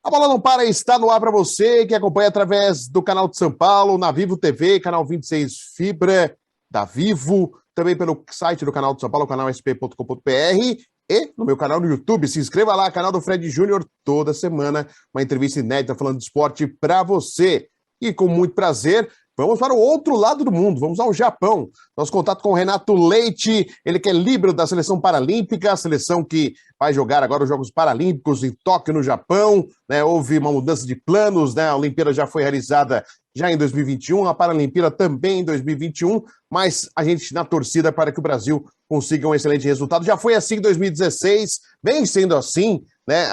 A Bola Não Para está no ar para você que acompanha através do canal de São Paulo, na Vivo TV, canal 26 Fibra da Vivo, também pelo site do canal de São Paulo, canal sp.com.br e no meu canal no YouTube. Se inscreva lá, canal do Fred Júnior, toda semana, uma entrevista inédita falando de esporte para você. E com muito prazer, vamos para o outro lado do mundo, vamos ao Japão. Nosso contato com o Renato Leite, ele que é líbero da Seleção Paralímpica, a seleção que vai jogar agora os Jogos Paralímpicos em Tóquio, no Japão, né? Houve uma mudança de planos, né? A Olimpíada já foi realizada já em 2021, a Paralimpíada também em 2021, mas a gente na torcida para que o Brasil consiga um excelente resultado. Já foi assim em 2016, vem sendo assim, né?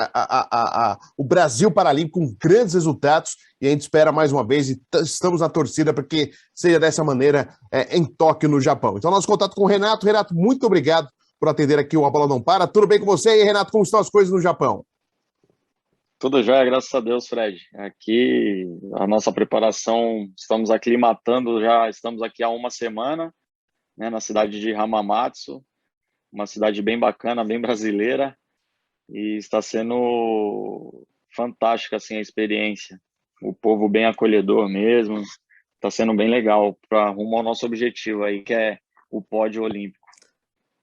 O Brasil Paralímpico com grandes resultados, e a gente espera mais uma vez, e estamos na torcida para que seja dessa maneira em Tóquio, no Japão. Então, nosso contato com o Renato. Renato, muito obrigado por atender aqui o A Bola Não Para. Tudo bem com você? E Renato, como estão as coisas no Japão? Tudo jóia, graças a Deus, Fred. Aqui, a nossa preparação, estamos aclimatando, já estamos aqui há uma semana, né, na cidade de Hamamatsu, uma cidade bem bacana, bem brasileira, e está sendo fantástica, assim, a experiência. O povo bem acolhedor mesmo, está sendo bem legal para rumo ao nosso objetivo aí, que é o pódio olímpico.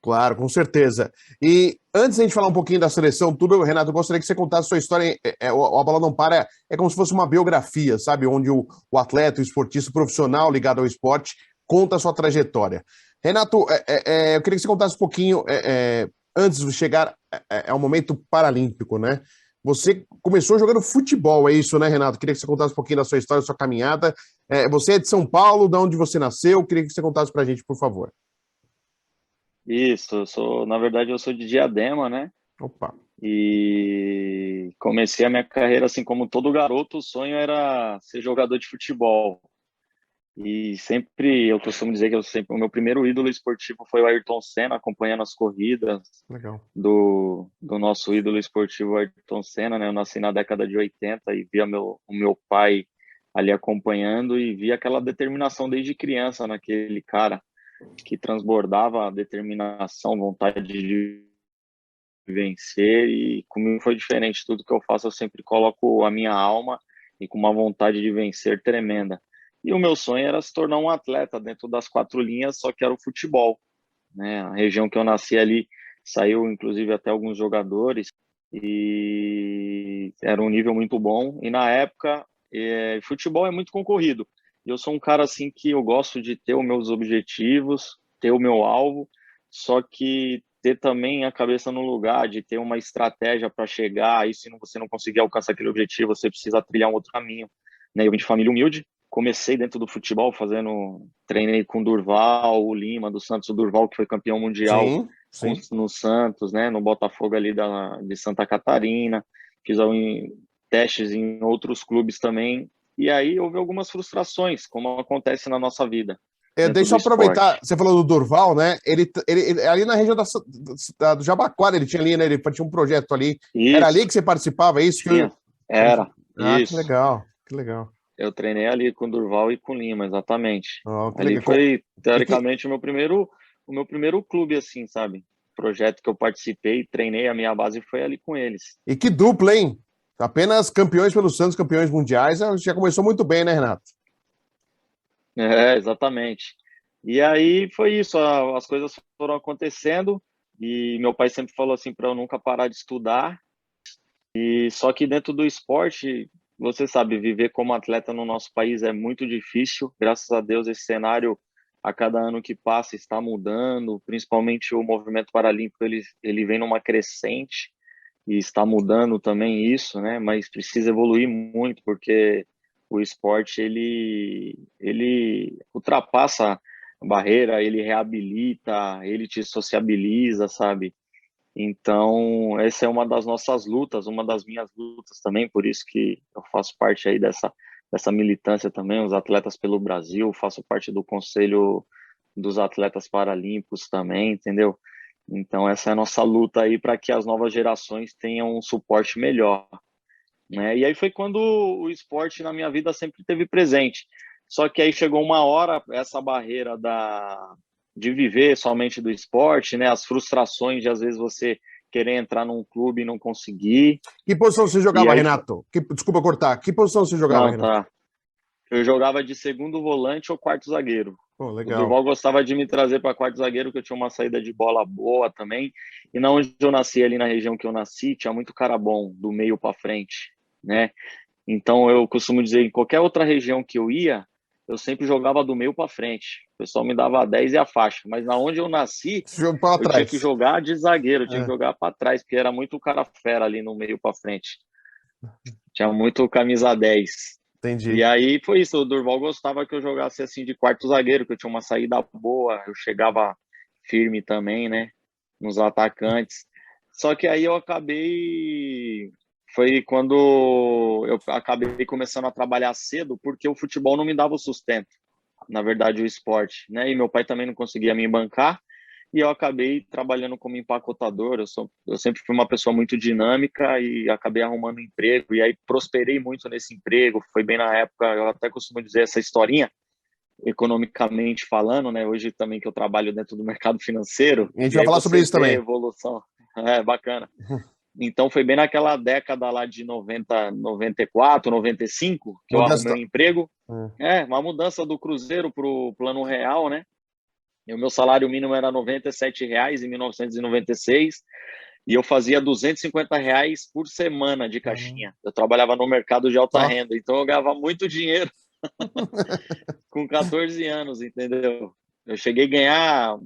Claro, com certeza. E antes de a gente falar um pouquinho da seleção, tudo, Renato, eu gostaria que você contasse a sua história. A Bola Não Para é como se fosse uma biografia, sabe? Onde o atleta, o esportista profissional ligado ao esporte conta a sua trajetória. Renato, eu queria que você contasse um pouquinho, antes de chegar ao momento paralímpico, né? Você começou jogando futebol, é isso, né, Renato? Queria que você contasse um pouquinho da sua história, da sua caminhada. Você é de São Paulo, de onde você nasceu? Queria que você contasse pra gente, por favor. Isso, na verdade, eu sou de Diadema, né? Opa. E comecei a minha carreira assim como todo garoto, o sonho era ser jogador de futebol. E sempre, eu costumo dizer que o meu primeiro ídolo esportivo foi o Ayrton Senna, acompanhando as corridas Legal. do nosso ídolo esportivo Ayrton Senna, né? Eu nasci na década de 80 e via o meu pai ali acompanhando e via aquela determinação desde criança naquele cara que transbordava determinação, vontade de vencer, e comigo foi diferente. Tudo que eu faço eu sempre coloco a minha alma e com uma vontade de vencer tremenda. E o meu sonho era se tornar um atleta dentro das quatro linhas, só que era o futebol, né? A região que eu nasci ali saiu inclusive até alguns jogadores e era um nível muito bom. E na época futebol é muito concorrido. E eu sou um cara assim que eu gosto de ter os meus objetivos, ter o meu alvo, só que ter também a cabeça no lugar, de ter uma estratégia para chegar, e se você não conseguir alcançar aquele objetivo, você precisa trilhar um outro caminho, né? Eu vim de família humilde, comecei dentro do futebol, treinei com o Durval, o Lima, do Santos, o Durval, que foi campeão mundial Sim, sim. no Santos, né? No Botafogo ali de Santa Catarina, fiz testes em outros clubes também, e aí houve algumas frustrações, como acontece na nossa vida, dentro Deixa eu do aproveitar, esporte. você falou do Durval, né? Ele ali na região do Jabaquara, ele tinha ali, né? Ele tinha um projeto ali. Era ali Isso, que você participava, é isso que eu. tinha, era, Que isso. legal, que legal. Eu treinei ali com o Durval e com o Lima, exatamente. Oh, que Ali legal. foi, E que, teoricamente, o meu primeiro clube, assim, sabe? Projeto que eu participei, treinei, a minha base foi ali com eles. e que dupla, hein? Apenas campeões pelo Santos, campeões mundiais, já começou muito bem, né, Renato? É, exatamente. E aí foi isso, as coisas foram acontecendo e meu pai sempre falou assim para eu nunca parar de estudar. E só que dentro do esporte, você sabe, viver como atleta no nosso país é muito difícil. Graças a Deus, esse cenário, a cada ano que passa, está mudando. Principalmente o movimento paralímpico, ele vem numa crescente e está mudando também isso, né? Mas precisa evoluir muito, porque o esporte, ele ultrapassa a barreira, ele reabilita, ele te sociabiliza, sabe? Então, essa é uma das nossas lutas, uma das minhas lutas também, por isso que eu faço parte aí dessa militância também, os atletas pelo Brasil, faço parte do Conselho dos Atletas Paralímpicos também, entendeu? Então, essa é a nossa luta aí para que as novas gerações tenham um suporte melhor, né? E aí foi quando o esporte na minha vida sempre teve presente. Só que aí chegou uma hora, essa barreira de viver somente do esporte, né? As frustrações de às vezes você querer entrar num clube e não conseguir. Que posição você E jogava, aí, Renato? Desculpa cortar. Que posição você jogava, não, Renato? tá. Eu jogava de segundo volante ou quarto zagueiro. Pô, O legal. Durval gostava de me trazer para quarto zagueiro, que eu tinha uma saída de bola boa também. E na onde eu nasci, ali na região que eu nasci, tinha muito cara bom, do meio para frente, né? Então eu costumo dizer, em qualquer outra região que eu ia, eu sempre jogava do meio para frente. O pessoal me dava a 10 e a faixa. Mas na onde eu nasci, Você jogou para eu tinha que trás. jogar de zagueiro, eu tinha que É, jogar para trás, porque era muito cara fera ali no meio para frente. Tinha muito camisa 10. E entendi. aí foi isso, o Durval gostava que eu jogasse assim de quarto zagueiro, que eu tinha uma saída boa, eu chegava firme também, né, nos atacantes. Só que aí eu acabei, foi quando eu acabei começando a trabalhar cedo, porque o futebol não me dava o sustento, na verdade o esporte, né, e meu pai também não conseguia me bancar, e eu acabei trabalhando como empacotador. Eu sempre fui uma pessoa muito dinâmica e acabei arrumando um emprego, e aí prosperei muito nesse emprego. Foi bem na época, eu até costumo dizer essa historinha, economicamente falando, né? Hoje também que eu trabalho dentro do mercado financeiro, A gente e vai aí falar sobre você isso vê a também. evolução. É bacana. Então foi bem naquela década lá de 90, 94, 95 que eu Mudança. arrumei um emprego. Hum. Uma mudança do Cruzeiro para o Plano Real, né? E o meu salário mínimo era R$ 97 em 1996 e eu fazia R$ 250 por semana de caixinha. Eu trabalhava no mercado de alta Ó, renda, então eu ganhava muito dinheiro com 14 anos, entendeu? Eu cheguei a ganhar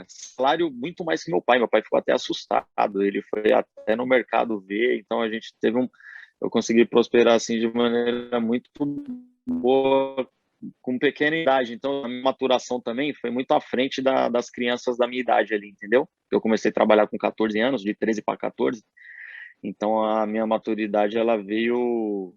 salário muito mais que meu pai. Meu pai ficou até assustado. Ele foi até no mercado ver, então a gente teve eu consegui prosperar assim de maneira muito boa com pequena idade. Então, a minha maturação também foi muito à frente das crianças da minha idade ali, entendeu? Eu comecei a trabalhar com 14 anos, de 13 para 14. Então, a minha maturidade, ela veio,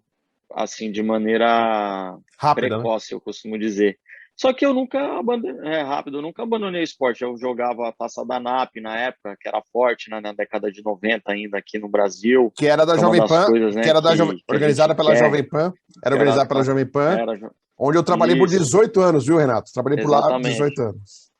assim, de maneira rápida, né? precoce, eu costumo dizer. Só que eu nunca abandonei, rápido, eu nunca abandonei o esporte. Eu jogava a Taça da NAP na época, que era forte, né, na década de 90 ainda aqui no Brasil, Que era da que é uma Jovem das Pan, coisas, que né, era que a organizada gente pela quer, Jovem Pan, era que era, organizada pela Jovem Pan, era onde eu trabalhei por isso, 18 anos, viu, Renato? Trabalhei por lá exatamente. 18 anos.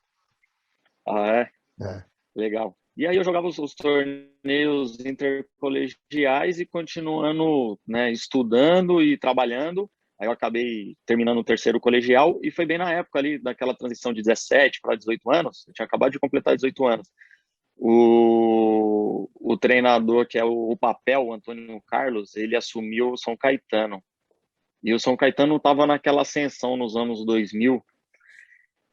Ah, é? É. Legal. E aí eu jogava os torneios intercolegiais e continuando, né, estudando e trabalhando. Aí eu acabei terminando o terceiro colegial e foi bem na época ali daquela transição de 17 para 18 anos. Eu tinha acabado de completar 18 anos. O treinador, que é o Papel, o Antônio Carlos, ele assumiu o São Caetano. E o São Caetano estava naquela ascensão nos anos 2000.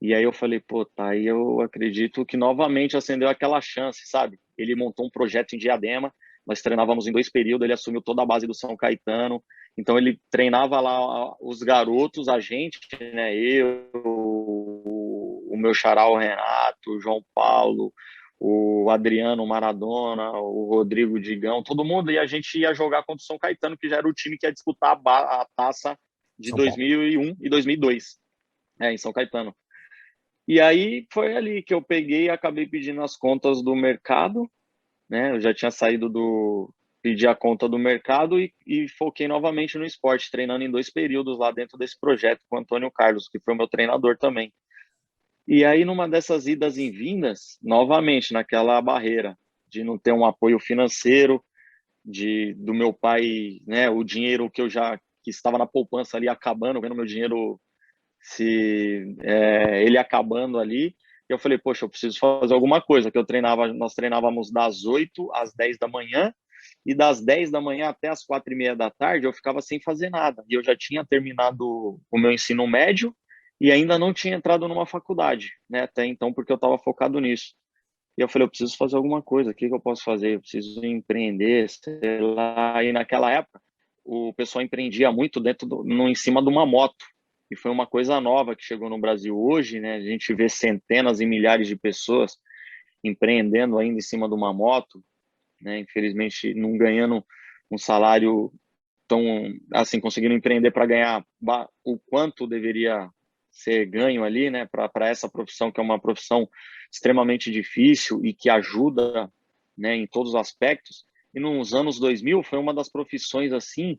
E aí eu falei, pô, tá, aí eu acredito que novamente acendeu aquela chance, sabe? Ele montou um projeto em Diadema, nós treinávamos em 2 períodos, ele assumiu toda a base do São Caetano, então ele treinava lá os garotos, a gente, né, eu, o meu xará, o Renato, o João Paulo, o Adriano Maradona, o Rodrigo Digão, todo mundo, e a gente ia jogar contra o São Caetano, que já era o time que ia disputar a taça de São Paulo. 2001 e 2002, em São Caetano. E aí foi ali que eu peguei e acabei pedindo as contas do mercado, né? Eu já tinha saído pedi a conta do mercado e foquei novamente no esporte, treinando em 2 períodos lá dentro desse projeto com o Antônio Carlos, que foi o meu treinador também. E aí, numa dessas idas e vindas, novamente, naquela barreira de não ter um apoio financeiro, do meu pai, né? O dinheiro que estava na poupança ali acabando, vendo meu dinheiro ele acabando ali, eu falei, poxa, eu preciso fazer alguma coisa, que nós treinávamos das 8 às 10 da manhã, e das 10 da manhã até as 4:30 da tarde eu ficava sem fazer nada, e eu já tinha terminado o meu ensino médio, e ainda não tinha entrado numa faculdade, né, até então, porque eu estava focado nisso. E eu falei, eu preciso fazer alguma coisa, o que eu posso fazer? Eu preciso empreender, sei lá. E naquela época, o pessoal empreendia muito em cima de uma moto. E foi uma coisa nova que chegou no Brasil hoje, né? A gente vê centenas e milhares de pessoas empreendendo ainda em cima de uma moto, né? Infelizmente, não ganhando um salário tão, assim, conseguindo empreender para ganhar o quanto deveria ser ganho ali, né, para essa profissão, que é uma profissão extremamente difícil e que ajuda, né, em todos os aspectos. E nos anos 2000 foi uma das profissões assim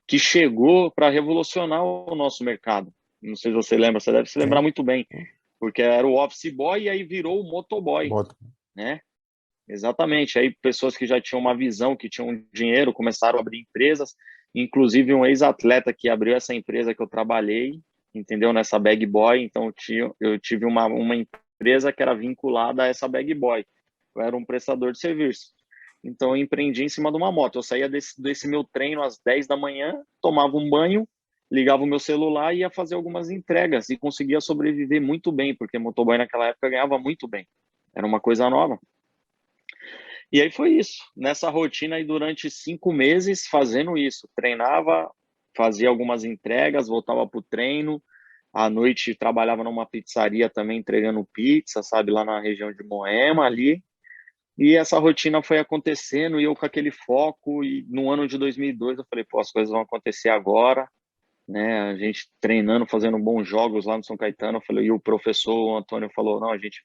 que chegou para revolucionar o nosso mercado. Não sei se você lembra, você deve se lembrar Sim. muito bem, porque era o office boy e aí virou o motoboy, Bota. né? exatamente. Aí pessoas que já tinham uma visão, que tinham dinheiro, começaram a abrir empresas, inclusive um ex-atleta que abriu essa empresa que eu trabalhei, entendeu? Nessa Bag Boy, então eu tive uma empresa que era vinculada a essa Bag Boy. Eu era um prestador de serviço. Então eu empreendi em cima de uma moto. Eu saía desse meu treino às 10 da manhã, tomava um banho, ligava o meu celular e ia fazer algumas entregas e conseguia sobreviver muito bem, porque motoboy naquela época ganhava muito bem. Era uma coisa nova. E aí foi isso, nessa rotina aí durante 5 meses fazendo isso. Treinava, fazia algumas entregas, voltava para o treino. À noite trabalhava numa pizzaria também entregando pizza, sabe, lá na região de Moema ali. E essa rotina foi acontecendo e eu com aquele foco. E no ano de 2002 eu falei, pô, as coisas vão acontecer agora, né? A gente treinando, fazendo bons jogos lá no São Caetano. Eu falei, e o professor o Antônio falou, não, a gente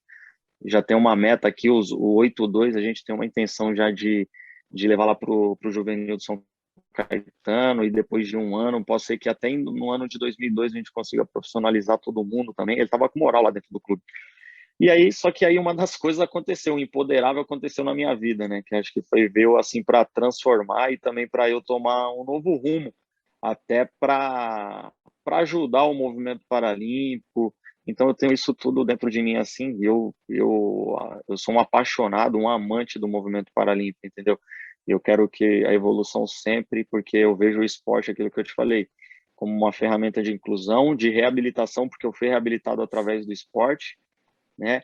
já tem uma meta aqui, o 8-2, a gente tem uma intenção já de levar lá para o Juvenil do São Caetano, e depois de um ano, pode ser que até no ano de 2002 a gente consiga profissionalizar todo mundo também. Ele estava com moral lá dentro do clube. E aí, só que aí uma das coisas aconteceu, o imponderável aconteceu na minha vida, né? Que acho que foi veio assim para transformar e também para eu tomar um novo rumo, até para ajudar o movimento paralímpico. Então eu tenho isso tudo dentro de mim assim. Eu sou um apaixonado, um amante do movimento paralímpico, entendeu? Eu quero que a evolução sempre, porque eu vejo o esporte, aquilo que eu te falei, como uma ferramenta de inclusão, de reabilitação, porque eu fui reabilitado através do esporte, né?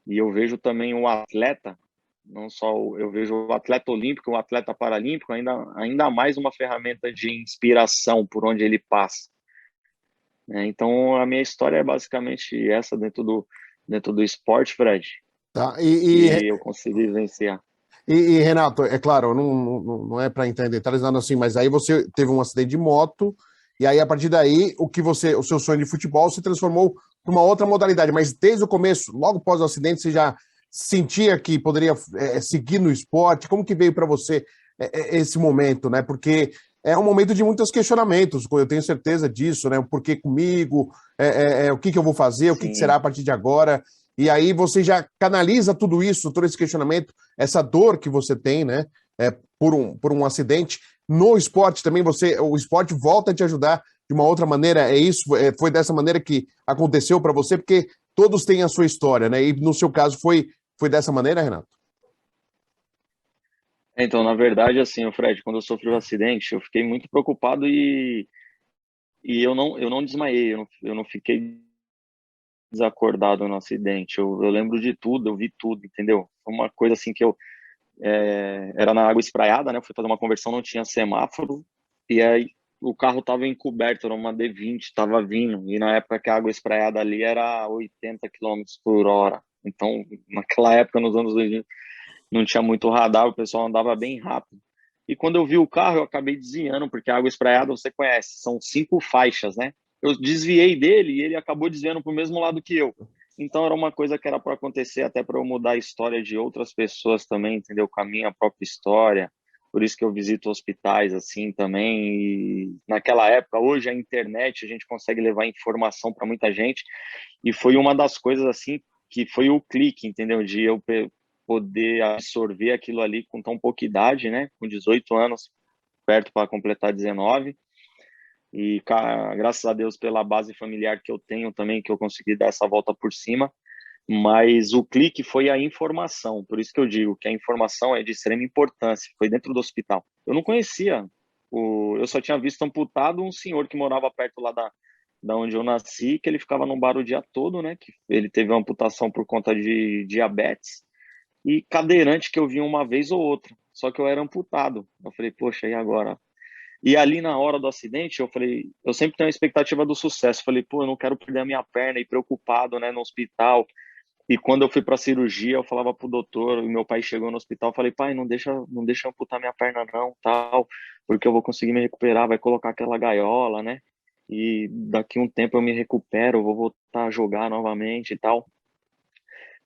E eu vejo também o atleta, não só eu vejo o atleta olímpico, o atleta paralímpico, ainda mais uma ferramenta de inspiração por onde ele passa, né? Então a minha história é basicamente essa dentro do esporte, Fred, Tá? que eu consegui vivenciar. Renato, é claro, não é para entrar em detalhes, nada assim, mas aí você teve um acidente de moto, e aí a partir daí o seu sonho de futebol se transformou para uma outra modalidade, mas desde o começo, logo após o acidente, você já sentia que poderia seguir no esporte? Como que veio para você esse momento, né? Porque é um momento de muitos questionamentos, eu tenho certeza disso, né? Por que comigo? O que eu vou fazer? O que será Sim, a partir de agora? E aí você já canaliza tudo isso, todo esse questionamento, essa dor que você tem, né, por um acidente. No esporte também, o esporte volta a te ajudar de uma outra maneira. É isso? Foi dessa maneira que aconteceu para você? Porque todos têm a sua história, né? E no seu caso foi dessa maneira, Renato? então, na verdade, assim, o Fred, quando eu sofri o acidente, eu fiquei muito preocupado e eu não desmaiei, eu não fiquei desacordado no acidente. Eu lembro de tudo, eu vi tudo, entendeu? Foi uma coisa assim que era na água espraiada, né? Eu fui fazer uma conversão, não tinha semáforo, e aí o carro estava encoberto, era uma D20, estava vindo, e na época que a água espraiada ali era 80 quilômetros por hora. Então, naquela época, nos anos 2000, não tinha muito radar, o pessoal andava bem rápido. E quando eu vi o carro, eu acabei desviando, porque a água espraiada, você conhece, são 5 faixas, né? Eu desviei dele e ele acabou desviando para o mesmo lado que eu. Então era uma coisa que era para acontecer até para eu mudar a história de outras pessoas também, entendeu? Com a minha própria história. Por isso que eu visito hospitais assim também. E naquela época, hoje a internet, a gente consegue levar informação para muita gente. E foi uma das coisas assim que foi o clique, entendeu? De eu poder absorver aquilo ali com tão pouca idade, né? Com 18 anos, perto para completar 19. E graças a Deus pela base familiar que eu tenho também, que eu consegui dar essa volta por cima. Mas o clique foi a informação. Por isso que eu digo que a informação é de extrema importância. Foi dentro do hospital. Eu não conhecia. Eu só tinha visto amputado um senhor que morava perto lá da onde eu nasci, que ele ficava no bar o dia todo, né? Que ele teve uma amputação por conta de diabetes e cadeirante que eu vi uma vez ou outra, só que eu era amputado. Eu falei, poxa, e agora? E ali na hora do acidente, eu falei, eu sempre tenho a expectativa do sucesso. Eu falei, pô, eu não quero perder a minha perna e preocupado, né, no hospital. E quando eu fui para a cirurgia, eu falava pro doutor, e meu pai chegou no hospital, eu falei, pai, não deixa eu amputar minha perna não, tal, porque eu vou conseguir me recuperar, vai colocar aquela gaiola, né? E daqui um tempo eu me recupero, eu vou voltar a jogar novamente e tal.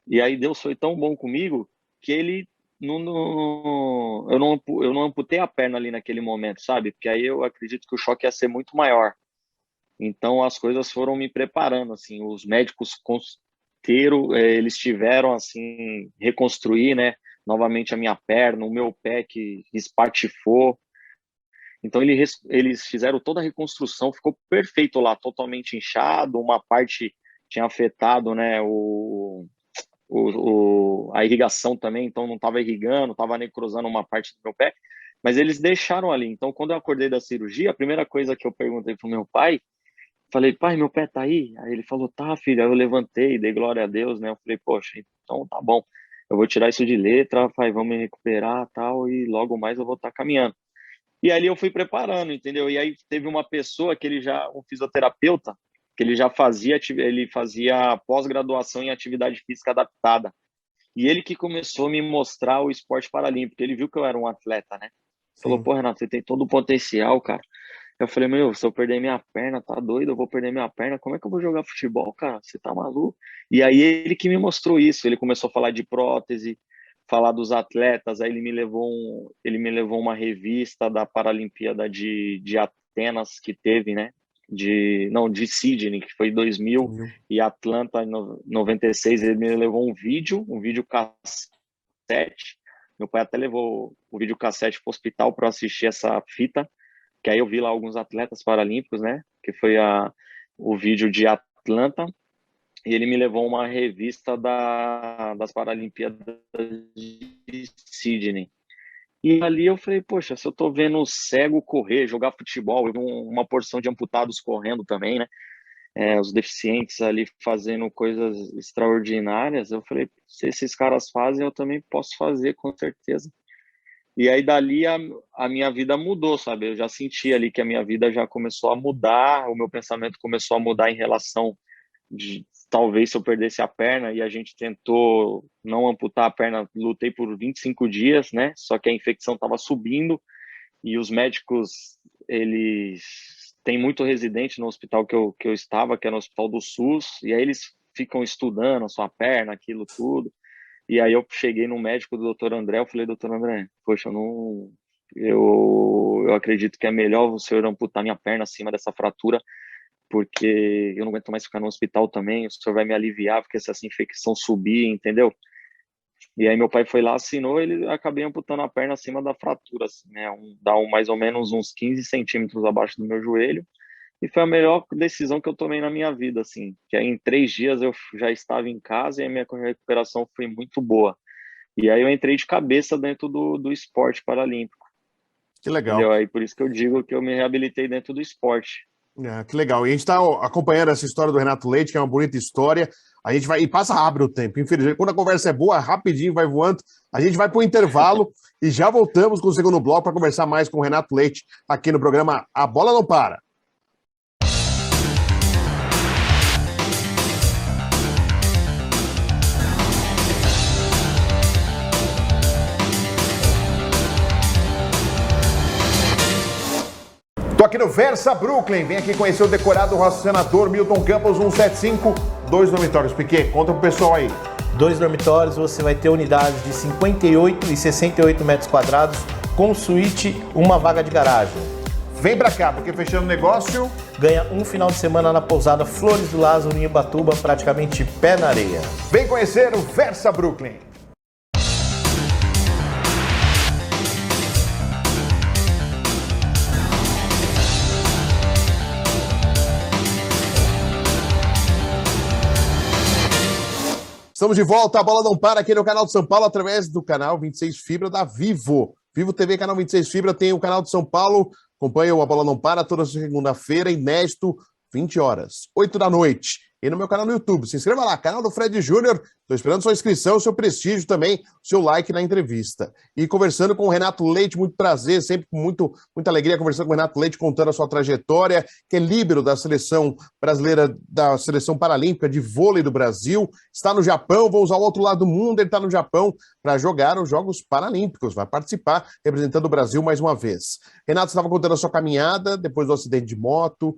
E aí Deus foi tão bom comigo que ele eu não amputei a perna ali naquele momento, sabe? Porque aí eu acredito que o choque ia ser muito maior. Então as coisas foram me preparando, assim, os médicos eles tiveram assim reconstruir, né? novamente a minha perna, o meu pé que espatifou. Então eles fizeram toda a reconstrução, ficou perfeito lá, totalmente inchado, uma parte tinha afetado, né, a irrigação também, então não estava irrigando, estava necrosando uma parte do meu pé, mas eles deixaram ali. Então quando eu acordei da cirurgia, a primeira coisa que eu perguntei pro meu pai, falei, pai, meu pé tá aí? Aí ele falou, tá, filho. Aí eu levantei, dei glória a Deus, né? Eu falei, poxa, então tá bom. Eu vou tirar isso de letra, pai, vamos me recuperar, tal, e logo mais eu vou estar caminhando. E ali eu fui preparando, entendeu? E aí teve uma pessoa que um fisioterapeuta, que ele fazia pós-graduação em atividade física adaptada. E ele que começou a me mostrar o esporte paralímpico. Ele viu que eu era um atleta, né? Falou, Sim. pô, Renato, você tem todo o potencial, cara. Eu falei, meu, se eu perder minha perna, tá doido? Eu vou perder minha perna, como é que eu vou jogar futebol, cara? Você tá maluco? E aí ele que me mostrou isso, ele começou a falar de prótese, falar dos atletas, aí ele me levou uma revista da Paralimpíada de Atenas que teve, né? De Sydney, que foi em 2000, e Atlanta em 96, ele me levou um vídeo cassete. Meu pai até levou o videocassete para o hospital para assistir essa fita, que aí eu vi lá alguns atletas paralímpicos, né? Que foi o vídeo de Atlanta, e ele me levou uma revista das Paralimpíadas de Sydney. E ali eu falei, poxa, se eu tô vendo cego correr, jogar futebol, eu vi uma porção de amputados correndo também, né? Os deficientes ali fazendo coisas extraordinárias, eu falei, se esses caras fazem, eu também posso fazer, com certeza. E aí dali a minha vida mudou, sabe? Eu já senti ali que a minha vida já começou a mudar, o meu pensamento começou a mudar em relação de talvez se eu perdesse a perna, e a gente tentou não amputar a perna, lutei por 25 dias, né? Só que a infecção estava subindo e os médicos, eles têm muito residente no hospital que eu estava, que era no Hospital do SUS, e aí eles ficam estudando a sua perna, aquilo tudo. E aí eu cheguei no médico do doutor André, eu falei, doutor André, poxa, eu acredito que é melhor o senhor amputar minha perna acima dessa fratura, porque eu não aguento mais ficar no hospital também, o senhor vai me aliviar, porque se essa infecção subir, entendeu? E aí meu pai foi lá, assinou, ele acabei amputando a perna acima da fratura, assim, né? Mais ou menos uns 15 centímetros abaixo do meu joelho, e foi a melhor decisão que eu tomei na minha vida, assim, que aí em 3 dias eu já estava em casa e a minha recuperação foi muito boa. E aí eu entrei de cabeça dentro do esporte paralímpico, Que legal. entendeu? Aí por isso que eu digo que eu me reabilitei dentro do esporte. Que legal. E a gente está acompanhando essa história do Renato Leite, que é uma bonita história. A gente vai. E passa rápido o tempo, infelizmente. Quando a conversa é boa, rapidinho vai voando. A gente vai para o intervalo e já voltamos com o segundo bloco para conversar mais com o Renato Leite aqui no programa A Bola Não Para. Tô aqui no Versa Brooklyn, vem aqui conhecer o decorado Senador Milton Campos 175, 2 dormitórios. Piquet, conta pro pessoal aí. 2 dormitórios, você vai ter unidades de 58 e 68 metros quadrados, com suíte, uma vaga de garagem. Vem pra cá, porque fechando o negócio... Ganha um final de semana na pousada Flores do Lázaro, em Ubatuba, praticamente pé na areia. Vem conhecer o Versa Brooklyn. Estamos de volta, a bola não para aqui no canal de São Paulo, através do canal 26 Fibra da Vivo. Vivo TV, canal 26 Fibra, tem o canal de São Paulo, acompanha o A Bola Não Para, toda segunda-feira, inédito, 20 horas, 8 da noite. E no meu canal no YouTube, se inscreva lá, canal do Fred Júnior, estou esperando sua inscrição, seu prestígio também, seu like na entrevista. E conversando com o Renato Leite, muito prazer, sempre com muita alegria conversando com o Renato Leite, contando a sua trajetória, que é líbero da seleção brasileira, da seleção paralímpica de vôlei do Brasil, está no Japão, vou usar o outro lado do mundo, ele está no Japão para jogar os Jogos Paralímpicos, vai participar representando o Brasil mais uma vez. Renato, você estava contando a sua caminhada, depois do acidente de moto,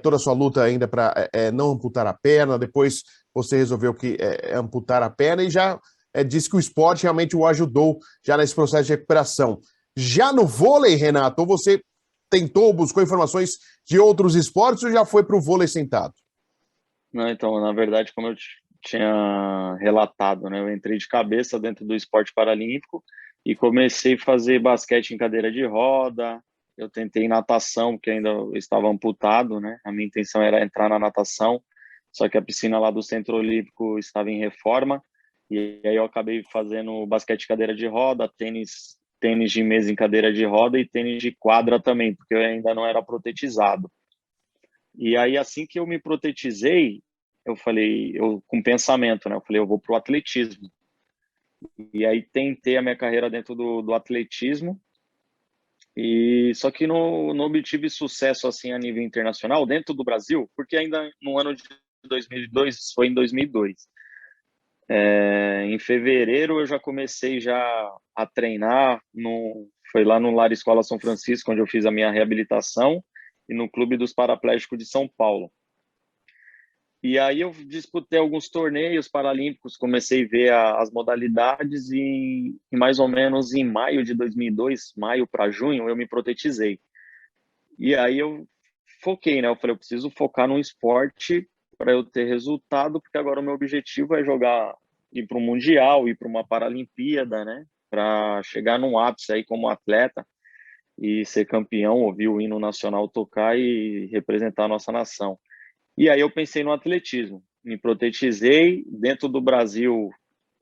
toda a sua luta ainda para não amputar a perna, depois você resolveu que amputar a perna e já disse que o esporte realmente o ajudou já nesse processo de recuperação. Já no vôlei, Renato, ou você buscou informações de outros esportes ou já foi para o vôlei sentado? Não, então, na verdade, como eu tinha relatado, né? Eu entrei de cabeça dentro do esporte paralímpico e comecei a fazer basquete em cadeira de roda. Eu tentei natação, porque ainda eu estava amputado, né? A minha intenção era entrar na natação, só que a piscina lá do Centro Olímpico estava em reforma, e aí eu acabei fazendo basquete em cadeira de roda, tênis de mesa em cadeira de roda e tênis de quadra também, porque eu ainda não era protetizado. E aí, assim que eu me protetizei, eu falei, eu com pensamento, né? Eu falei, eu vou pro atletismo. E aí tentei a minha carreira dentro do atletismo, e só que não obtive sucesso assim a nível internacional dentro do Brasil, porque ainda no ano de 2002, foi em 2002. Em fevereiro eu já comecei já a treinar, foi lá no Lar Escola São Francisco, onde eu fiz a minha reabilitação, e no Clube dos Paraplégicos de São Paulo. E aí eu disputei alguns torneios paralímpicos, comecei a ver as modalidades e mais ou menos em maio de 2002, maio para junho, eu me protetizei. E aí eu foquei, né? Eu falei, eu preciso focar no esporte para eu ter resultado, porque agora o meu objetivo é jogar, ir para um Mundial, ir para uma Paralimpíada, né? Para chegar num ápice aí como atleta e ser campeão, ouvir o hino nacional tocar e representar a nossa nação. E aí eu pensei no atletismo, me protetizei dentro do Brasil.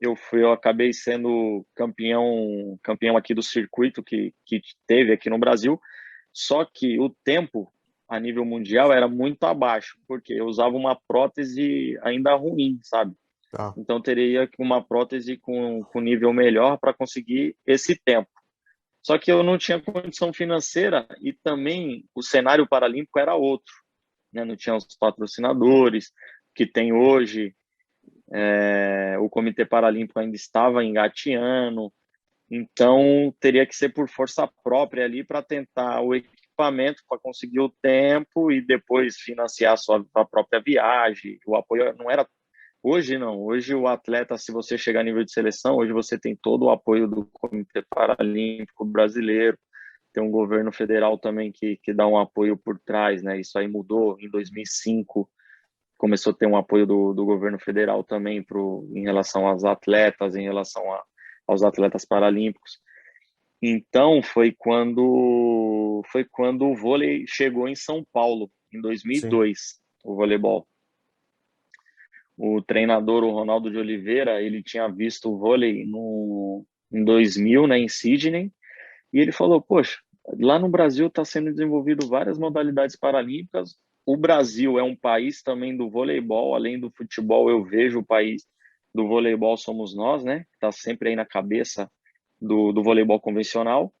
Eu acabei sendo campeão aqui do circuito que teve aqui no Brasil. Só que o tempo a nível mundial era muito abaixo, porque eu usava uma prótese ainda ruim, sabe? Tá. Então teria uma prótese com nível melhor para conseguir esse tempo. Só que eu não tinha condição financeira e também o cenário paralímpico era outro, né? Não tinha os patrocinadores que tem hoje. O Comitê Paralímpico ainda estava engateando, então teria que ser por força própria ali para tentar o equipamento para conseguir o tempo e depois financiar a própria viagem. O apoio não era. Hoje não, hoje o atleta, se você chegar a nível de seleção, hoje você tem todo o apoio do Comitê Paralímpico Brasileiro, tem um governo federal também que dá um apoio por trás, né? Isso aí mudou em 2005, começou a ter um apoio do governo federal também em relação aos atletas, em relação aos atletas paralímpicos. Então foi quando o vôlei chegou em São Paulo em Sim. 2002, o voleibol. O treinador, o Ronaldo de Oliveira, ele tinha visto o vôlei em 2000, né, em Sydney, e ele falou, poxa, lá no Brasil está sendo desenvolvido várias modalidades paralímpicas. O Brasil é um país também do voleibol, além do futebol, eu vejo o país do voleibol somos nós, né? Está sempre aí na cabeça do voleibol convencional.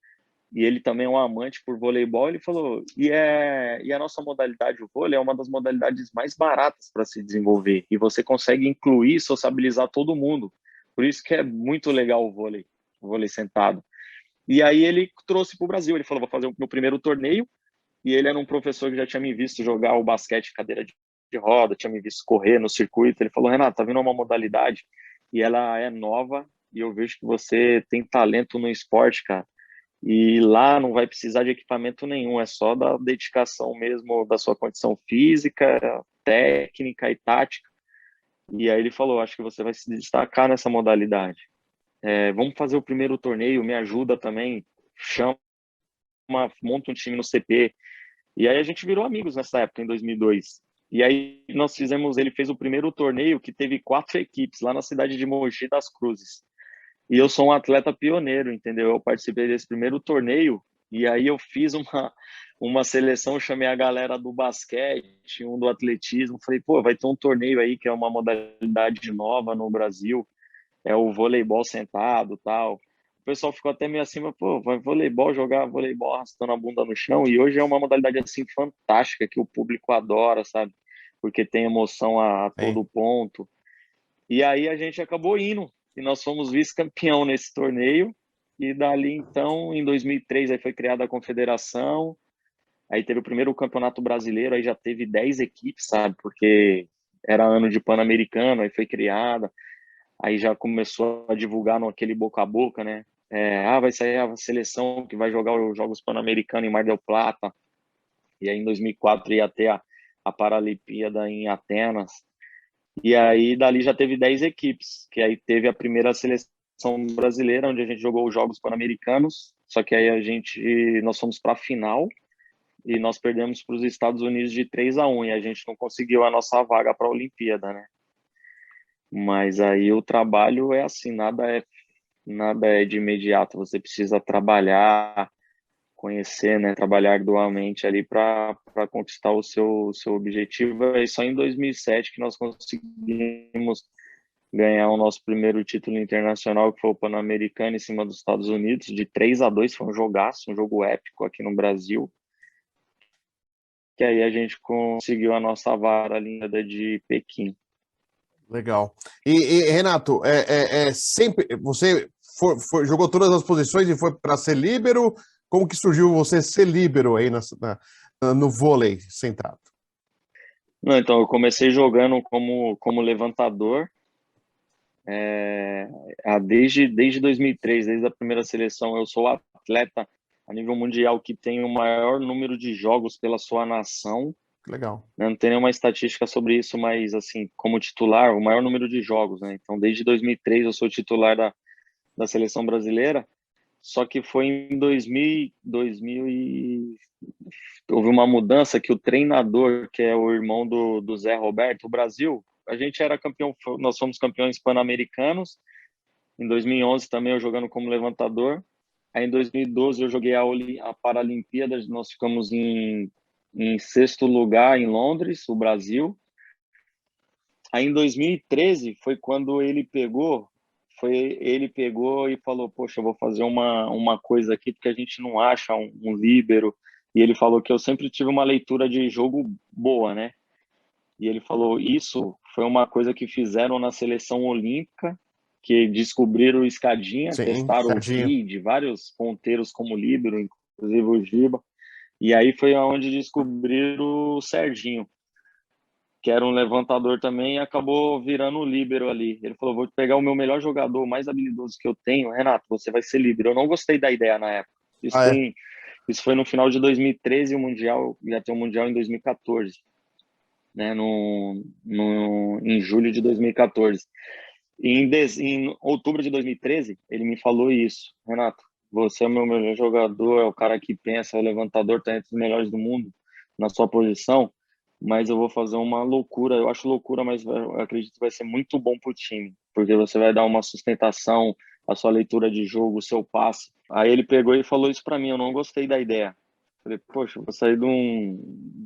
E ele também é um amante por voleibol. Ele falou, e a nossa modalidade, o vôlei, é uma das modalidades mais baratas para se desenvolver. E você consegue incluir e sociabilizar todo mundo. Por isso que é muito legal o vôlei sentado. E aí ele trouxe para o Brasil. Ele falou, vou fazer o meu primeiro torneio. E ele era um professor que já tinha me visto jogar o basquete cadeira de roda, tinha me visto correr no circuito. Ele falou, Renato, tá vindo uma modalidade e ela é nova e eu vejo que você tem talento no esporte, cara. E lá não vai precisar de equipamento nenhum, é só da dedicação mesmo da sua condição física, técnica e tática. E aí ele falou, acho que você vai se destacar nessa modalidade. Vamos fazer o primeiro torneio, me ajuda também, chama, monta um time no CP. E aí a gente virou amigos nessa época, em 2002. E aí ele fez o primeiro torneio que teve 4 equipes lá na cidade de Mogi das Cruzes. E eu sou um atleta pioneiro, entendeu? Eu participei desse primeiro torneio e aí eu fiz uma seleção, chamei a galera do basquete, um do atletismo, falei, pô, vai ter um torneio aí que é uma modalidade nova no Brasil, é o voleibol sentado, tal. O pessoal ficou até meio assim, mas, pô, vai jogar voleibol arrastando a bunda no chão, e hoje é uma modalidade assim fantástica que o público adora, sabe? Porque tem emoção a Sim. todo ponto. E aí a gente acabou indo, e nós fomos vice-campeão nesse torneio, e dali então, em 2003, aí foi criada a confederação, aí teve o primeiro campeonato brasileiro, aí já teve 10 equipes, sabe? Porque era ano de Pan-Americano, aí foi criada, aí já começou a divulgar no aquele boca a boca, né? Vai sair a seleção que vai jogar os Jogos Pan-Americanos em Mar del Plata, e aí em 2004 ia ter a Paralimpíada em Atenas, E aí, dali já teve 10 equipes, que aí teve a primeira seleção brasileira, onde a gente jogou os Jogos Pan-Americanos, só que aí nós fomos para a final, e nós perdemos para os Estados Unidos de 3-1, e a gente não conseguiu a nossa vaga para a Olimpíada, né? Mas aí o trabalho é assim, nada é de imediato, você precisa trabalhar, conhecer, né, trabalhar arduamente ali para conquistar o seu objetivo. E só em 2007 que nós conseguimos ganhar o nosso primeiro título internacional, que foi o Pan-Americano em cima dos Estados Unidos, de 3-2, foi um jogaço, um jogo épico aqui no Brasil, que aí a gente conseguiu a nossa vara linda de Pequim. Legal. E Renato, sempre você jogou todas as posições e foi para ser líbero? Como que surgiu você ser líbero aí no vôlei centrado? Não, então, eu comecei jogando como levantador desde 2003, desde a primeira seleção. Eu sou atleta a nível mundial que tem o maior número de jogos pela sua nação. Legal. Não tem nenhuma estatística sobre isso, mas, assim, como titular, o maior número de jogos, né? Então, desde 2003 eu sou titular da seleção brasileira, só que foi em 2000 houve uma mudança que o treinador, que é o irmão do Zé Roberto, o Brasil, a gente era campeão, nós fomos campeões pan-americanos, em 2011 também eu jogando como levantador, aí em 2012 eu joguei a Paralimpíadas, nós ficamos em sexto lugar em Londres, o Brasil. Aí em 2013 foi quando ele pegou e falou, poxa, eu vou fazer uma coisa aqui porque a gente não acha um líbero. E ele falou que eu sempre tive uma leitura de jogo boa, né? E ele falou, isso foi uma coisa que fizeram na seleção olímpica, que descobriram o Escadinha, Sim, testaram o Serginho. Kid, vários ponteiros como líbero, inclusive o Giba. E aí foi onde descobriram o Serginho, que era um levantador também, e acabou virando o líbero ali. Ele falou, vou pegar o meu melhor jogador, o mais habilidoso que eu tenho, Renato, você vai ser líbero. Eu não gostei da ideia na época. Ah, é? Isso foi no final de 2013, o Mundial, ia ter o Mundial em 2014, né, em julho de 2014. E em outubro de 2013, ele me falou isso, Renato, você é o meu melhor jogador, é o cara que pensa, é o levantador, tá entre os melhores do mundo na sua posição, mas eu vou fazer uma loucura, eu acho loucura, mas eu acredito que vai ser muito bom pro time, porque você vai dar uma sustentação, a sua leitura de jogo, o seu passe. Aí ele pegou e falou isso para mim, eu não gostei da ideia. Falei, poxa, eu vou sair de um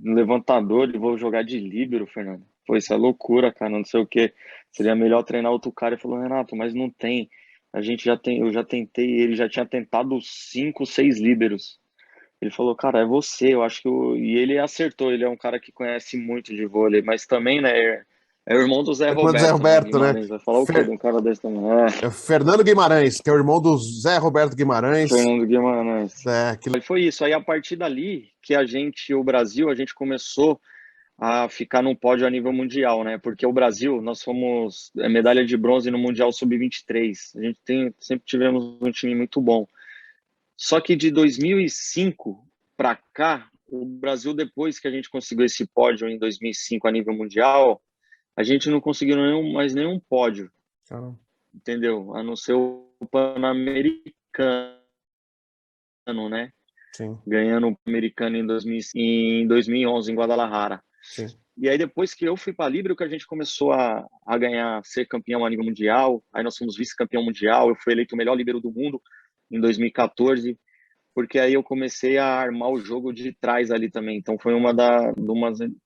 levantador e vou jogar de líbero, Fernando. Pô, isso é loucura, cara, não sei o quê. Seria melhor treinar outro cara. Ele falou, Renato, mas não tem. Eu já tentei, ele já tinha tentado 5, 6 líberos. Ele falou, cara, é você, eu acho que e ele acertou, ele é um cara que conhece muito de vôlei, mas também, né, é o irmão do Zé Irmão do Zé Roberto, né, Roberto, né? Guimarães. Vai falar o quê de um cara desse também? Fernando Guimarães, que é o irmão do Zé Roberto Guimarães. Fernando Guimarães. É, que... Foi isso, aí a partir dali que o Brasil, a gente começou a ficar no pódio a nível mundial, né? Porque o Brasil, nós fomos medalha de bronze no Mundial Sub-23. A gente sempre tivemos um time muito bom. Só que de 2005 para cá, o Brasil, depois que a gente conseguiu esse pódio em 2005 a nível mundial, a gente não conseguiu mais nenhum pódio, Caramba. entendeu? A não ser o Pan-Americano, né? Sim. Ganhando o Pan-Americano em 2011 em Guadalajara. Sim. E aí depois que eu fui para a Líbero, que a gente começou a ganhar, ser campeão a nível mundial, aí nós fomos vice-campeão mundial, eu fui eleito o melhor líbero do mundo em 2014, porque aí eu comecei a armar o jogo de trás ali também. Então foi uma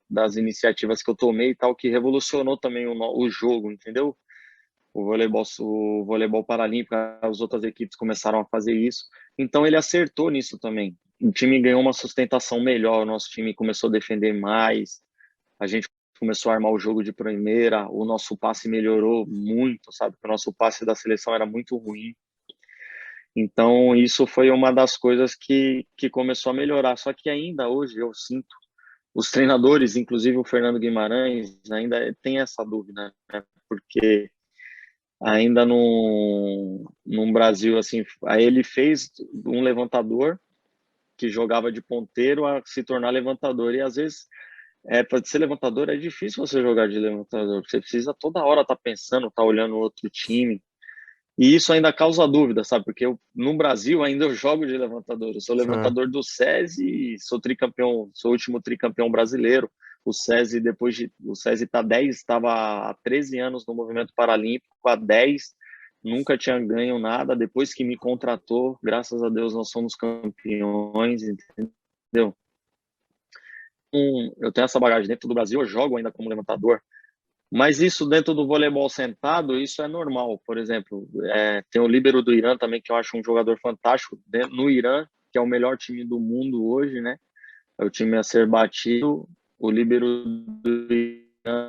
das iniciativas que eu tomei e tal, que revolucionou também o jogo, entendeu? O voleibol paralímpico, as outras equipes começaram a fazer isso. Então ele acertou nisso também. O time ganhou uma sustentação melhor, o nosso time começou a defender mais, a gente começou a armar o jogo de primeira, o nosso passe melhorou muito, sabe? O nosso passe da seleção era muito ruim. Então, isso foi uma das coisas que começou a melhorar. Só que ainda hoje eu sinto, os treinadores, inclusive o Fernando Guimarães, ainda tem essa dúvida, né? Porque ainda no Brasil, assim, aí ele fez um levantador que jogava de ponteiro a se tornar levantador. E às vezes para ser levantador é difícil você jogar de levantador. Você precisa toda hora estar pensando, estar olhando o outro time. E isso ainda causa dúvida, sabe? Porque no Brasil ainda eu jogo de levantador. Eu sou levantador do SESI, sou tricampeão, sou o último tricampeão brasileiro. O SESI, o SESI estava há 13 anos no movimento paralímpico, há 10 nunca tinha ganho nada. Depois que me contratou, graças a Deus, nós somos campeões, entendeu? Eu tenho essa bagagem dentro do Brasil, eu jogo ainda como levantador. Mas isso dentro do voleibol sentado, isso é normal. Por exemplo, tem o líbero do Irã também, que eu acho um jogador fantástico. No Irã, que é o melhor time do mundo hoje, né? É o time a ser batido. O líbero do Irã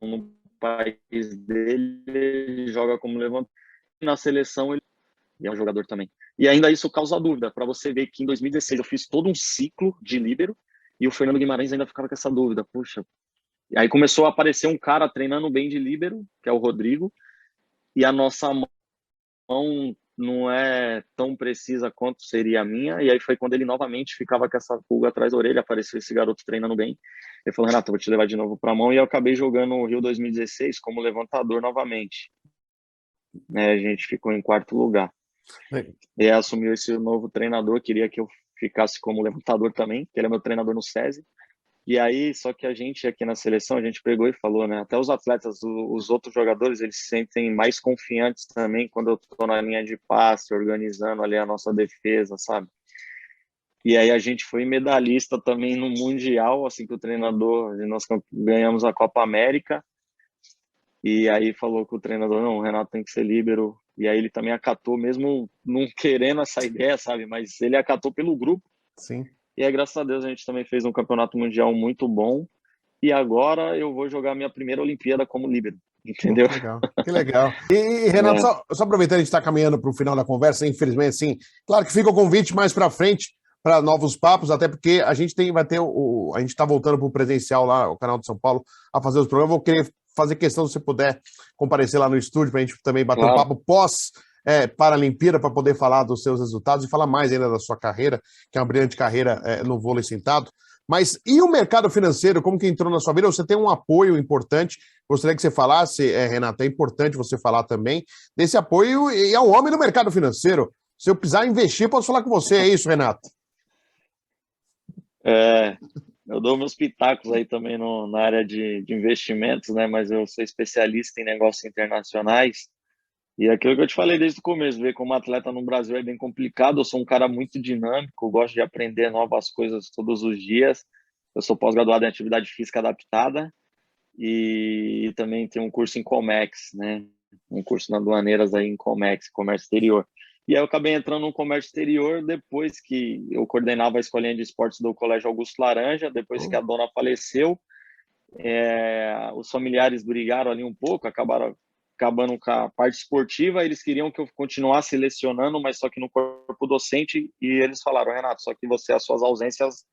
no país dele, ele joga como levantador. Na seleção, ele é um jogador também. E ainda isso causa dúvida, para você ver que em 2016 eu fiz todo um ciclo de líbero e o Fernando Guimarães ainda ficava com essa dúvida. Puxa, e aí começou a aparecer um cara treinando bem de líbero, que é o Rodrigo, e a nossa mão não é tão precisa quanto seria a minha, e aí foi quando ele novamente ficava com essa pulga atrás da orelha, apareceu esse garoto treinando bem, ele falou, Renato, eu vou te levar de novo para a mão, e eu acabei jogando o Rio 2016 como levantador novamente, né, a gente ficou em quarto lugar, e assumiu esse novo treinador, queria que eu ficasse como levantador também, que ele é meu treinador no SESI. E aí, só que a gente aqui na seleção, a gente pegou e falou, né? Até os atletas, os outros jogadores, eles se sentem mais confiantes também quando eu tô na linha de passe, organizando ali a nossa defesa, sabe? E aí a gente foi medalhista também no Mundial, assim que o treinador, nós ganhamos a Copa América, e aí falou com o treinador, não, o Renato tem que ser líbero, e aí ele também acatou, mesmo não querendo essa ideia, sabe? Mas ele acatou pelo grupo. Sim. E aí, graças a Deus, a gente também fez um campeonato mundial muito bom. E agora eu vou jogar minha primeira Olimpíada como líbero, entendeu? Que legal, que legal. E Renato, só aproveitando, a gente está caminhando para o final da conversa, infelizmente, assim, claro que fica o convite mais para frente para novos papos, até porque a gente vai ter a gente está voltando para o presencial lá, o canal de São Paulo, a fazer os programas. Vou querer fazer questão, se você puder comparecer lá no estúdio para a gente também bater um papo pós Paralimpíada, para poder falar dos seus resultados e falar mais ainda da sua carreira, que é uma brilhante carreira no vôlei sentado. Mas e o mercado financeiro, como que entrou na sua vida? Você tem um apoio importante, gostaria que você falasse, Renato, é importante você falar também desse apoio e ao homem do mercado financeiro. Se eu precisar investir, posso falar com você, é isso, Renato? Eu dou meus pitacos aí também na área de investimentos, né? Mas eu sou especialista em negócios internacionais. E aquilo que eu te falei desde o começo, ver como atleta no Brasil é bem complicado. Eu sou um cara muito dinâmico, gosto de aprender novas coisas todos os dias. Eu sou pós-graduado em atividade física adaptada e também tenho um curso em Comex, né? Um curso na Aduaneiras aí em Comex, comércio exterior. E aí eu acabei entrando no comércio exterior depois que eu coordenava a escolinha de esportes do Colégio Augusto Laranja, depois que a dona faleceu. Os familiares brigaram ali um pouco, acabando com a parte esportiva, eles queriam que eu continuasse lecionando, mas só que no corpo docente, e eles falaram, Renato, só que as suas ausências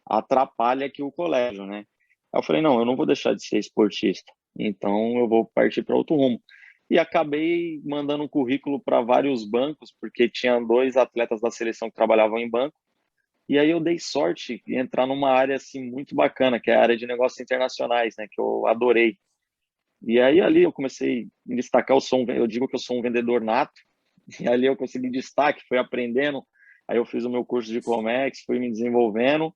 atrapalham aqui o colégio, né? Aí eu falei, não, eu não vou deixar de ser esportista, então eu vou partir para outro rumo. E acabei mandando um currículo para vários bancos, porque tinha 2 atletas da seleção que trabalhavam em banco, e aí eu dei sorte de entrar numa área assim muito bacana, que é a área de negócios internacionais, né, que eu adorei. E aí ali eu comecei a me destacar, eu digo que eu sou um vendedor nato, e ali eu consegui destaque, fui aprendendo, aí eu fiz o meu curso de Comex, fui me desenvolvendo,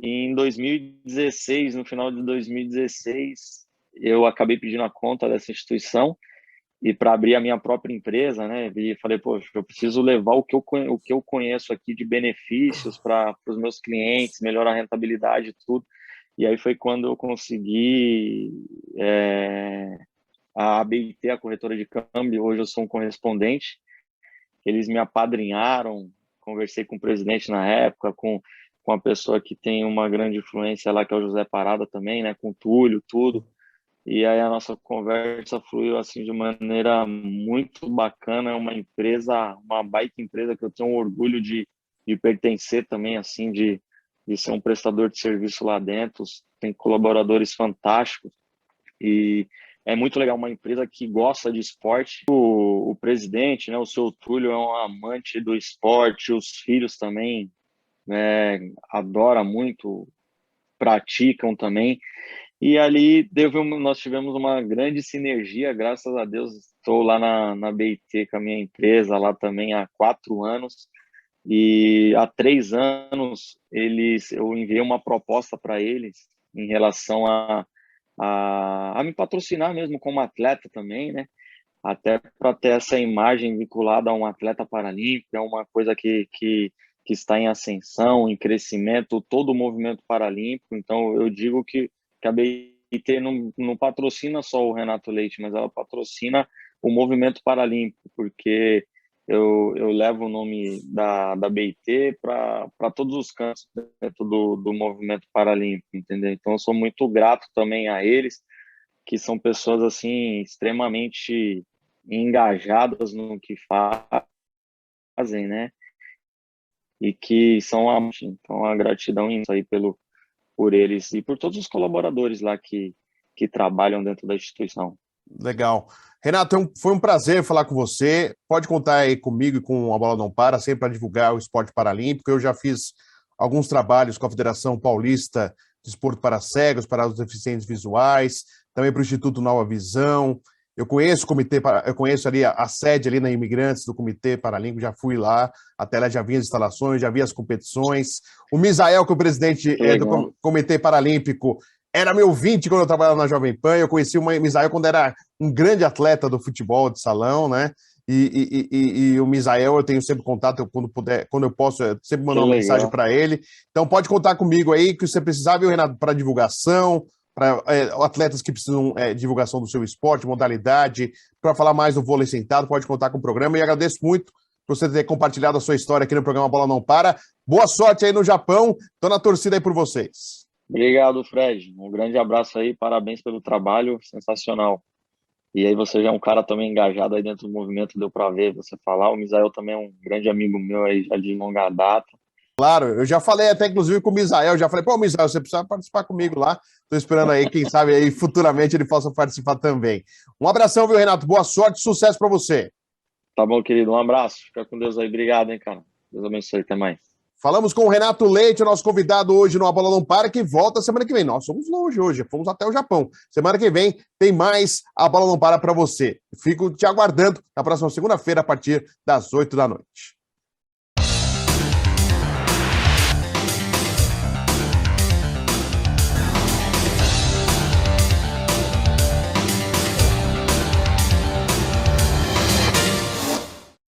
e em 2016, no final de 2016, eu acabei pedindo a conta dessa instituição, e para abrir a minha própria empresa, né? E falei, poxa, eu preciso levar o que eu conheço aqui de benefícios para os meus clientes, melhorar a rentabilidade e tudo. E aí foi quando eu consegui a ABIT, a corretora de câmbio. Hoje eu sou um correspondente. Eles me apadrinharam, conversei com o presidente na época, com a pessoa que tem uma grande influência lá, que é o José Parada também, né? Com o Túlio, tudo. E aí a nossa conversa fluiu assim de maneira muito bacana. É uma empresa, uma baita empresa que eu tenho um orgulho de pertencer também, assim, de ser um prestador de serviço lá dentro. Tem colaboradores fantásticos e é muito legal, uma empresa que gosta de esporte. O presidente, né, o seu Túlio, é um amante do esporte, os filhos também adora muito, praticam também. E ali nós tivemos uma grande sinergia, graças a Deus. Estou lá na BIT com a minha empresa, lá também há 4 anos. E há 3 anos eu enviei uma proposta para eles em relação a me patrocinar mesmo como atleta também, né? Até para ter essa imagem vinculada a um atleta paralímpico, é uma coisa que está em ascensão, em crescimento, todo o movimento paralímpico. Então, eu digo que a BIT não patrocina só o Renato Leite, mas ela patrocina o movimento paralímpico, porque eu levo o nome da BIT para todos os cantos dentro do movimento paralímpico, entendeu? Então, eu sou muito grato também a eles, que são pessoas assim extremamente engajadas no que fazem, né? E que são a gratidão isso aí por eles e por todos os colaboradores lá que trabalham dentro da instituição. Legal. Renato, foi um prazer falar com você. Pode contar aí comigo e com a Bola Não Para, sempre para divulgar o esporte paralímpico. Eu já fiz alguns trabalhos com a Federação Paulista de Esporte para Cegos, para os deficientes visuais, também para o Instituto Nova Visão. Eu conheço o comitê, eu conheço ali a sede ali na Imigrantes do Comitê Paralímpico, já fui lá, até lá já vi as instalações, já vi as competições. O Misael, que é o presidente do Comitê Paralímpico, era meu ouvinte quando eu trabalhava na Jovem Pan. Eu conheci o Misael quando era um grande atleta do futebol de salão, né? E o Misael, eu tenho sempre contato, quando eu posso, eu sempre mando uma mensagem para ele. Então pode contar comigo aí, que você precisar, viu, Renato, para divulgação, para atletas que precisam de divulgação do seu esporte, modalidade, para falar mais do vôlei sentado, pode contar com o programa. E agradeço muito por você ter compartilhado a sua história aqui no programa Bola Não Para. Boa sorte aí no Japão, estou na torcida aí por vocês. Obrigado, Fred. Um grande abraço aí, parabéns pelo trabalho, sensacional. E aí você já é um cara também engajado aí dentro do movimento, deu para ver você falar. O Misael também é um grande amigo meu aí, já de longa data. Claro, eu já falei até inclusive com o Misael, já falei, pô, Misael, você precisa participar comigo lá. Estou esperando aí, quem sabe aí futuramente ele possa participar também. Um abração, viu, Renato? Boa sorte, sucesso para você. Tá bom, querido, um abraço. Fica com Deus aí. Obrigado, hein, cara. Deus abençoe, até mais. Falamos com o Renato Leite, o nosso convidado hoje no A Bola Não Para, que volta semana que vem. Nós somos longe hoje, fomos até o Japão. Semana que vem tem mais A Bola Não Para para você. Fico te aguardando na próxima segunda-feira, a partir das 8 da noite.